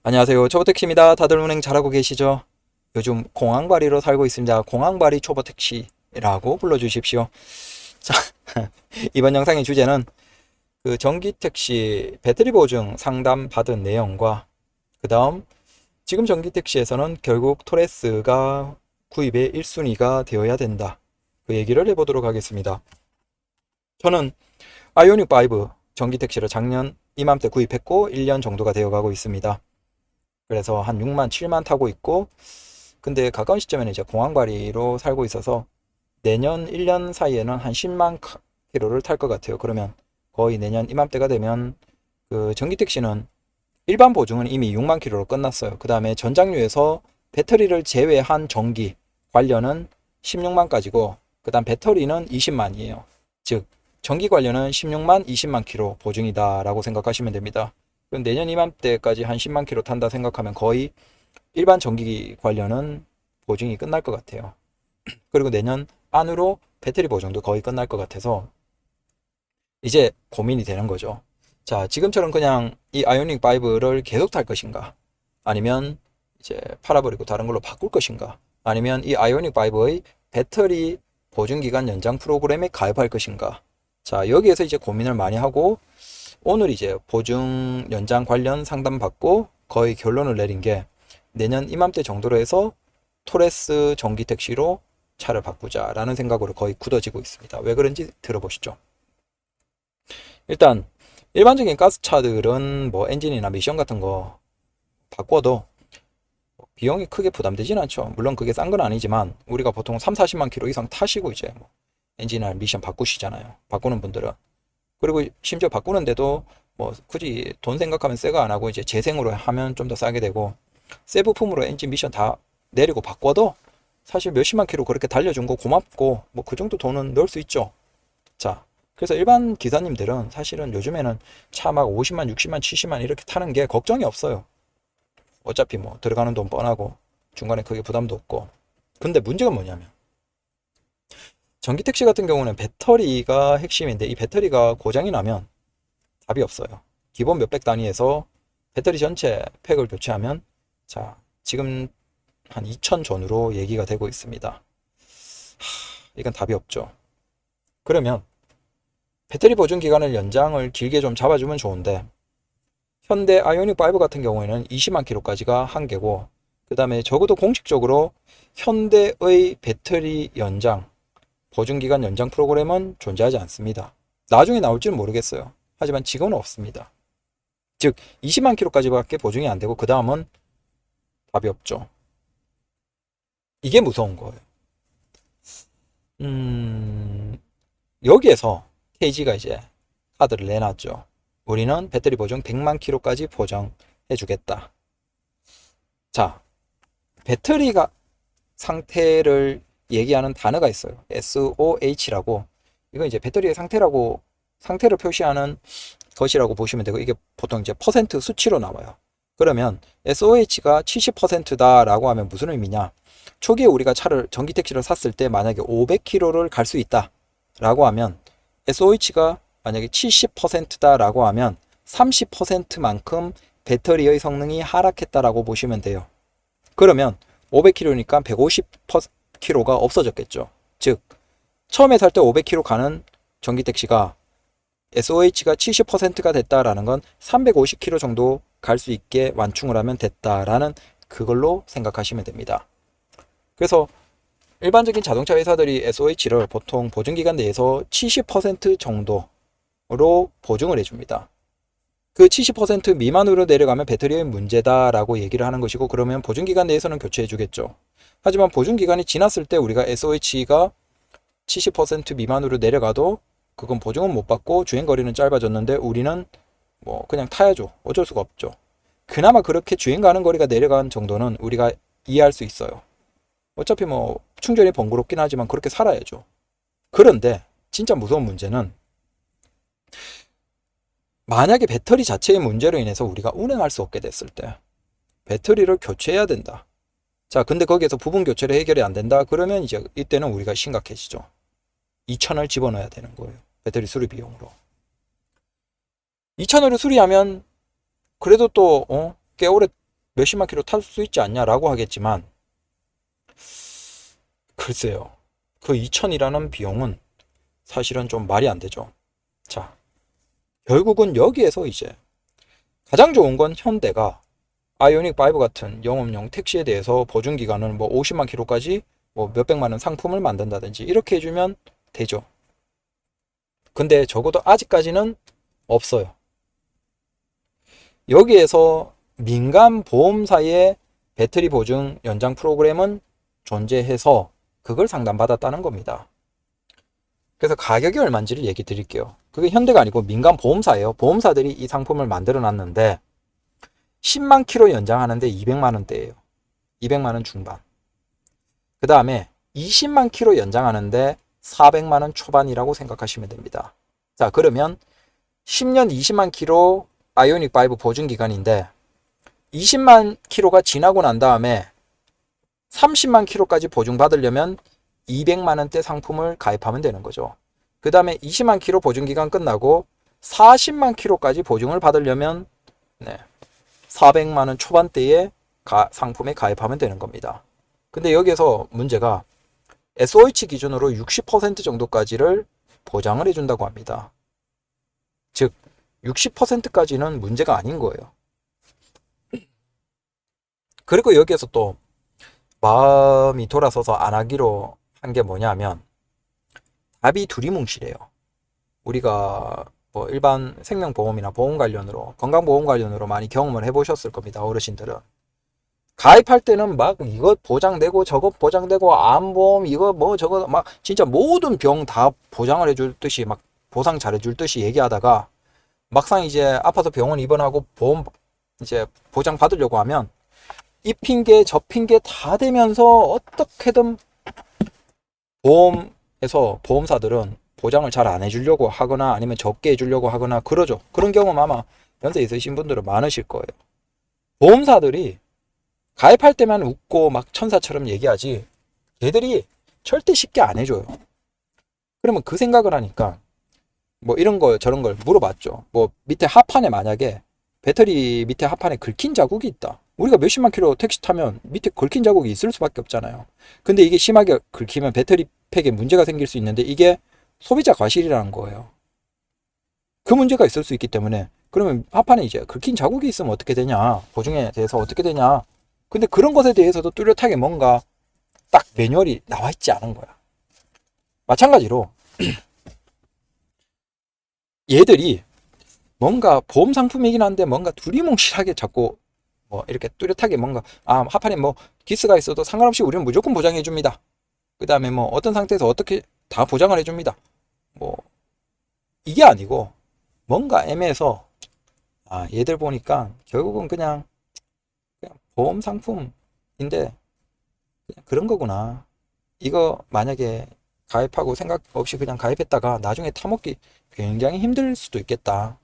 안녕하세요. 초보택시입니다. 다들 운행 잘하고 계시죠? 요즘 공항바리로 살고 있습니다. 공항바리 초보택시라고 불러주십시오. 자, 이번 영상의 주제는 그 전기택시 배터리 보증 상담 받은 내용과 그 다음 지금 전기택시에서는 결국 토레스가 구입의 1순위가 되어야 된다. 그 얘기를 해보도록 하겠습니다. 저는 아이오닉5 전기택시를 작년 이맘때 구입했고 1년 정도가 되어가고 있습니다. 그래서 한 6만, 7만 타고 있고, 근데 가까운 시점에는 이제 공항바리로 살고 있어서 내년 1년 사이에는 한 10만 킬로를 탈 것 같아요. 그러면 거의 내년 이맘때가 되면 그 전기택시는 일반 보증은 이미 6만 킬로로 끝났어요. 그 다음에 전장류에서 배터리를 제외한 전기 관련은 16만까지고, 그 다음 배터리는 20만이에요. 즉, 전기 관련은 16만, 20만 킬로 보증이다라고 생각하시면 됩니다. 그럼 내년 이맘때까지 한 10만 킬로 탄다 생각하면 거의 일반 전기 관련은 보증이 끝날 것 같아요. 그리고 내년 안으로 배터리 보증도 거의 끝날 것 같아서 이제 고민이 되는 거죠. 자, 지금처럼 그냥 이 아이오닉 5를 계속 탈 것인가? 아니면 이제 팔아버리고 다른 걸로 바꿀 것인가? 아니면 이 아이오닉 5의 배터리 보증 기간 연장 프로그램에 가입할 것인가? 자, 여기에서 이제 고민을 많이 하고 오늘 이제 보증 연장 관련 상담 받고 거의 결론을 내린 게 내년 이맘때 정도로 해서 토레스 전기 택시로 차를 바꾸자라는 생각으로 거의 굳어지고 있습니다. 왜 그런지 들어보시죠. 일단 일반적인 가스차들은 뭐 엔진이나 미션 같은 거 바꿔도 비용이 크게 부담되진 않죠. 물론 그게 싼 건 아니지만 우리가 보통 3, 40만 킬로 이상 타시고 이제 뭐 엔진이나 미션 바꾸시잖아요. 바꾸는 분들은. 그리고 심지어 바꾸는데도 뭐 굳이 돈 생각하면 새거 안 하고 이제 재생으로 하면 좀 더 싸게 되고 새 부품으로 엔진 미션 다 내리고 바꿔도 사실 몇십만 킬로 그렇게 달려준 거 고맙고 뭐 그 정도 돈은 넣을 수 있죠. 자, 그래서 일반 기사님들은 사실은 요즘에는 차 막 50만, 60만, 70만 이렇게 타는 게 걱정이 없어요. 어차피 뭐 들어가는 돈 뻔하고 중간에 크게 부담도 없고. 근데 문제가 뭐냐면 전기택시 같은 경우는 배터리가 핵심인데 이 배터리가 고장이 나면 답이 없어요. 기본 몇백 단위에서 배터리 전체 팩을 교체하면 자, 지금 한 2천 전후로 얘기가 되고 있습니다. 이건 답이 없죠. 그러면 배터리 보증 기간을 연장을 길게 좀 잡아주면 좋은데 현대 아이오닉 5 같은 경우에는 20만 킬로까지가 한계고 그 다음에 적어도 공식적으로 현대의 배터리 연장 보증 기간 연장 프로그램은 존재하지 않습니다. 나중에 나올지는 모르겠어요. 하지만 지금은 없습니다. 즉 20만 킬로까지밖에 보증이 안 되고 그 다음은 답이 없죠. 이게 무서운 거예요. 여기에서 KG가 이제 카드를 내놨죠. 우리는 배터리 보증 100만 킬로까지 보장해 주겠다. 자, 배터리가 상태를 얘기하는 단어가 있어요. SOH라고. 이건 이제 배터리의 상태를 표시하는 것이라고 보시면 되고 이게 보통 이제 퍼센트 수치로 나와요. 그러면 SOH가 70%다라고 하면 무슨 의미냐? 초기에 우리가 전기 택시를 샀을 때 만약에 500km를 갈 수 있다라고 하면 SOH가 만약에 70%다라고 하면 30%만큼 배터리의 성능이 하락했다라고 보시면 돼요. 그러면 500km니까 150km가 없어졌겠죠. 즉 처음에 살 때 500km 가는 전기 택시가 SOH가 70%가 됐다라는 건 350km 정도 갈 수 있게 완충을 하면 됐다라는 그걸로 생각하시면 됩니다. 그래서 일반적인 자동차 회사들이 SOH를 보통 보증기간 내에서 70% 정도로 보증을 해줍니다. 그 70% 미만으로 내려가면 배터리의 문제다라고 얘기를 하는 것이고 그러면 보증기간 내에서는 교체해 주겠죠. 하지만 보증기간이 지났을 때 우리가 SOH가 70% 미만으로 내려가도 그건 보증은 못 받고 주행거리는 짧아졌는데 우리는 뭐 그냥 타야죠. 어쩔 수가 없죠. 그나마 그렇게 주행 가는 거리가 내려간 정도는 우리가 이해할 수 있어요. 어차피 뭐 충전이 번거롭긴 하지만 그렇게 살아야죠. 그런데 진짜 무서운 문제는 만약에 배터리 자체의 문제로 인해서 우리가 운행할 수 없게 됐을 때 배터리를 교체해야 된다. 자, 근데 거기에서 부분 교체를 해결이 안 된다. 그러면 이제 이때는 우리가 심각해지죠. 2천을 집어넣어야 되는 거예요. 배터리 수리 비용으로. 2천을 수리하면 그래도 또 꽤 오래 몇십만 킬로 탈 수 있지 않냐라고 하겠지만, 글쎄요. 그 2천이라는 비용은 사실은 좀 말이 안 되죠. 자, 결국은 여기에서 이제 가장 좋은 건 현대가 아이오닉 5 같은 영업용 택시에 대해서 보증 기간을 뭐 50만 킬로까지 뭐 몇백만 원 상품을 만든다든지 이렇게 해주면 되죠. 근데 적어도 아직까지는 없어요. 여기에서 민간 보험사의 배터리 보증 연장 프로그램은 존재해서 그걸 상담받았다는 겁니다. 그래서 가격이 얼마인지를 얘기 드릴게요. 그게 현대가 아니고 민간 보험사예요. 보험사들이 이 상품을 만들어 놨는데 10만 킬로 연장하는데 200만 원대예요. 200만 원 중반. 그 다음에 20만 킬로 연장하는데 400만 원 초반이라고 생각하시면 됩니다. 자, 그러면 10년 20만 킬로 아이오닉 5 보증 기간인데 20만 킬로가 지나고 난 다음에 30만 킬로까지 보증 받으려면 200만 원대 상품을 가입하면 되는 거죠. 그 다음에 20만 킬로 보증 기간 끝나고 40만 킬로까지 보증을 받으려면 400만 원 초반대의 상품에 가입하면 되는 겁니다. 근데 여기에서 문제가 SOH 기준으로 60% 정도까지를 보장을 해준다고 합니다. 즉 60%까지는 문제가 아닌 거예요. 그리고 여기에서 또 마음이 돌아서서 안 하기로 한 게 뭐냐면 답이 두리뭉실해요. 우리가 뭐 일반 생명보험이나 보험 관련으로 건강보험 관련으로 많이 경험을 해보셨을 겁니다. 어르신들은 가입할 때는 막 이것 보장되고 저것 보장되고 암보험 이거 뭐 저거 막 진짜 모든 병 다 보장을 해줄 듯이 막 보상 잘해줄 듯이 얘기하다가 막상 이제 아파서 병원 입원하고 보험 이제 보장 받으려고 하면 이 핑계 저 핑계 다 대면서 어떻게든 보험에서 보험사들은 보장을 잘 안 해주려고 하거나 아니면 적게 해주려고 하거나 그러죠. 그런 경험 아마 연세 있으신 분들은 많으실 거예요. 보험사들이 가입할 때만 웃고 막 천사처럼 얘기하지 얘들이 절대 쉽게 안 해줘요. 그러면 그 생각을 하니까 뭐 이런 걸 저런 걸 물어봤죠. 뭐 밑에 하판에 만약에 배터리 밑에 하판에 긁힌 자국이 있다. 우리가 몇십만 킬로 택시 타면 밑에 긁힌 자국이 있을 수밖에 없잖아요. 근데 이게 심하게 긁히면 배터리 팩에 문제가 생길 수 있는데 이게 소비자 과실이라는 거예요. 그 문제가 있을 수 있기 때문에 그러면 하판에 이제 긁힌 자국이 있으면 어떻게 되냐, 보증에 대해서 어떻게 되냐. 근데 그런 것에 대해서도 뚜렷하게 뭔가 딱 매뉴얼이 나와 있지 않은 거야. 마찬가지로 얘들이 뭔가 보험 상품이긴 한데 뭔가 두리뭉실하게 자꾸 뭐 이렇게 뚜렷하게 뭔가 하판에 뭐 기스가 있어도 상관없이 우리는 무조건 보장해 줍니다. 그 다음에 뭐 어떤 상태에서 어떻게 다 보장을 해줍니다. 뭐 이게 아니고 뭔가 애매해서 얘들 보니까 결국은 그냥 보험 상품인데 그냥 그런 거구나. 이거 만약에 가입하고 생각 없이 그냥 가입했다가 나중에 타먹기 굉장히 힘들 수도 있겠다.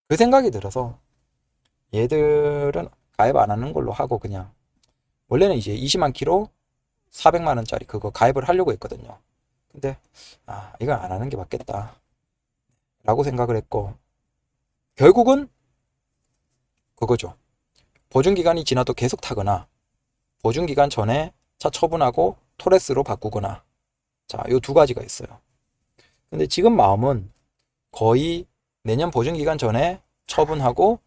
그 생각이 들어서 얘들은 가입 안 하는 걸로 하고 그냥 원래는 이제 20만 킬로 400만 원짜리 그거 가입을 하려고 했거든요. 근데 이건 안 하는 게 맞겠다 라고 생각을 했고 결국은 그거죠. 보증기간이 지나도 계속 타거나 보증기간 전에 차 처분하고 토레스로 바꾸거나 자, 요 두 가지가 있어요. 근데 지금 마음은 거의 내년 보증기간 전에 처분하고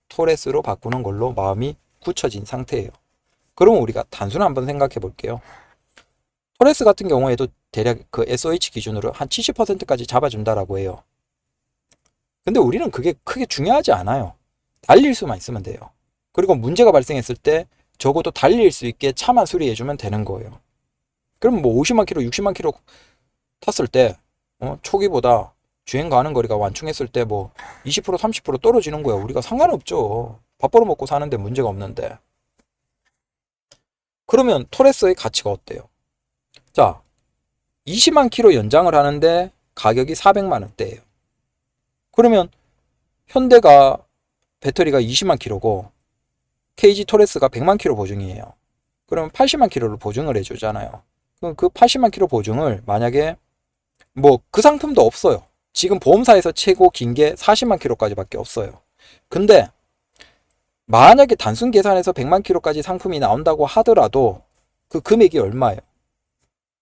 토레스로 바꾸는 걸로 마음이 굳혀진 상태예요. 그러면 우리가 단순히 한번 생각해 볼게요. 토레스 같은 경우에도 대략 그 SOH 기준으로 한 70%까지 잡아준다라고 해요. 근데 우리는 그게 크게 중요하지 않아요. 달릴 수만 있으면 돼요. 그리고 문제가 발생했을 때 적어도 달릴 수 있게 차만 수리해주면 되는 거예요. 그럼 뭐 50만 킬로, 60만 킬로 탔을 때 초기보다 주행 가는 거리가 완충했을 때 뭐 20% 30% 떨어지는 거야. 우리가 상관없죠. 밥 벌어먹고 사는데 문제가 없는데. 그러면 토레스의 가치가 어때요? 자, 20만 킬로 연장을 하는데 가격이 400만 원대예요. 그러면 현대가 배터리가 20만 킬로고 KG 토레스가 100만 킬로 보증이에요. 그러면 80만 킬로를 보증을 해주잖아요. 그럼 그 80만 킬로 보증을 만약에 뭐 그 상품도 없어요. 지금 보험사에서 최고 긴 게 40만 킬로까지밖에 없어요. 근데 만약에 단순 계산해서 100만 킬로까지 상품이 나온다고 하더라도 그 금액이 얼마예요?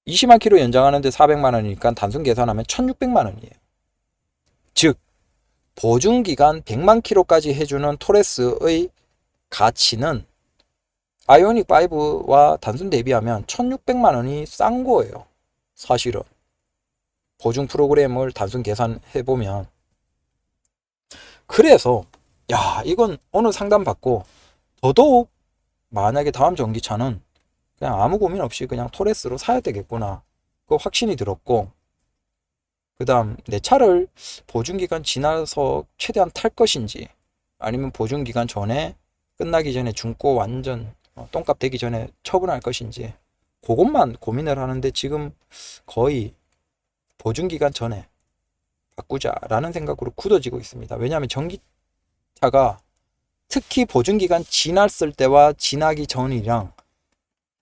20만 킬로 연장하는데 400만 원이니까 단순 계산하면 1600만 원이에요. 즉 보증기간 100만 킬로까지 해주는 토레스의 가치는 아이오닉 5와 단순 대비하면 1600만 원이 싼 거예요. 사실은 보증 프로그램을 단순 계산해보면. 그래서 야, 이건 오늘 상담 받고 더더욱 만약에 다음 전기차는 그냥 아무 고민 없이 그냥 토레스로 사야 되겠구나, 그 확신이 들었고, 그 다음 내 차를 보증기간 지나서 최대한 탈 것인지 아니면 보증기간 전에 끝나기 전에 중고 완전 똥값 되기 전에 처분할 것인지 그것만 고민을 하는데, 지금 거의 보증기간 전에 바꾸자라는 생각으로 굳어지고 있습니다. 왜냐하면 전기차가 특히 보증기간 지났을 때와 지나기 전이랑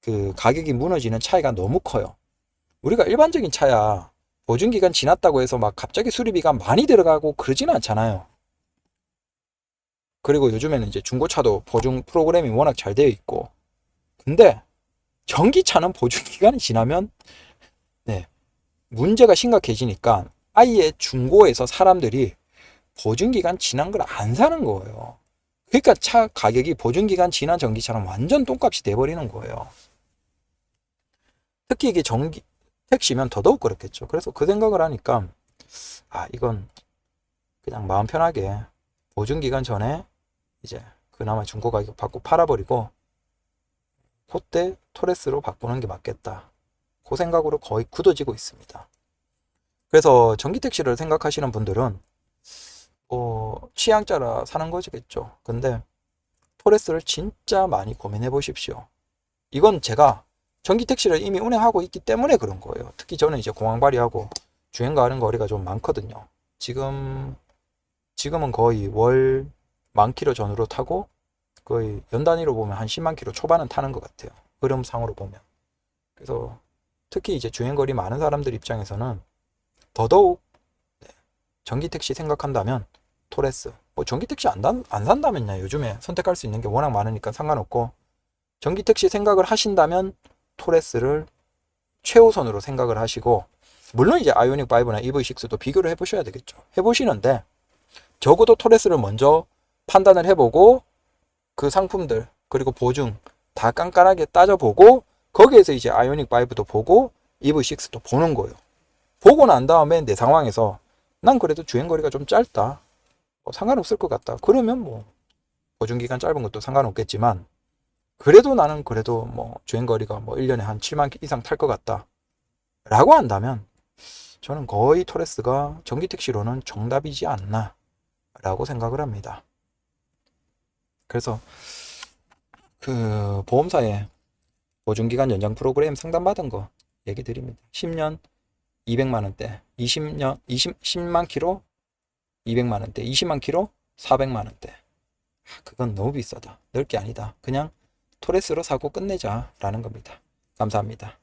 그 가격이 무너지는 차이가 너무 커요. 우리가 일반적인 차야 보증기간 지났다고 해서 막 갑자기 수리비가 많이 들어가고 그러지는 않잖아요. 그리고 요즘에는 이제 중고차도 보증 프로그램이 워낙 잘 되어 있고. 근데 전기차는 보증기간이 지나면 네, 문제가 심각해지니까 아예 중고에서 사람들이 보증기간 지난 걸 안 사는 거예요. 그러니까 차 가격이 보증기간 지난 전기차는 완전 똥값이 돼버리는 거예요. 특히 이게 전기 택시면 더더욱 그렇겠죠. 그래서 그 생각을 하니까 이건 그냥 마음 편하게 보증기간 전에 이제 그나마 중고 가격 받고 팔아버리고 그때 토레스로 바꾸는 게 맞겠다, 그 생각으로 거의 굳어지고 있습니다. 그래서 전기택시를 생각하시는 분들은 취향 따라 사는 거겠죠. 근데 토레스를 진짜 많이 고민해 보십시오. 이건 제가 전기택시를 이미 운행하고 있기 때문에 그런 거예요. 특히 저는 이제 공항발이하고 주행 가는 거리가 좀 많거든요. 지금은 거의 월 10,000km 전후로 타고 거의 연 단위로 보면 한 10만 킬로 초반은 타는 것 같아요. 흐름상으로 보면. 그래서 특히 이제 주행거리 많은 사람들 입장에서는 더더욱 전기택시 생각한다면 토레스, 전기택시 안 산다면요, 요즘에 선택할 수 있는 게 워낙 많으니까 상관없고, 전기택시 생각을 하신다면 토레스를 최우선으로 생각을 하시고, 물론 이제 아이오닉 5나 EV6도 비교를 해보셔야 되겠죠. 해보시는데 적어도 토레스를 먼저 판단을 해보고 그 상품들 그리고 보증 다 깐깐하게 따져보고 거기에서 이제 아이오닉 5도 보고 EV6도 보는 거예요. 보고 난 다음에 내 상황에서 난 그래도 주행거리가 좀 짧다, 상관없을 것 같다, 그러면 보증기간 짧은 것도 상관없겠지만, 그래도 나는 그래도 주행거리가 1년에 한 7만 이상 탈 것 같다 라고 한다면 저는 거의 토레스가 전기택시로는 정답이지 않나 라고 생각을 합니다. 그래서 그 보험사에 보증기간 연장 프로그램 상담받은 거 얘기 드립니다. 10년 200만원대, 10만 킬로 200만원대, 20만 킬로 400만원대. 그건 너무 비싸다, 넣을 게 아니다, 그냥 토레스로 사고 끝내자 라는 겁니다. 감사합니다.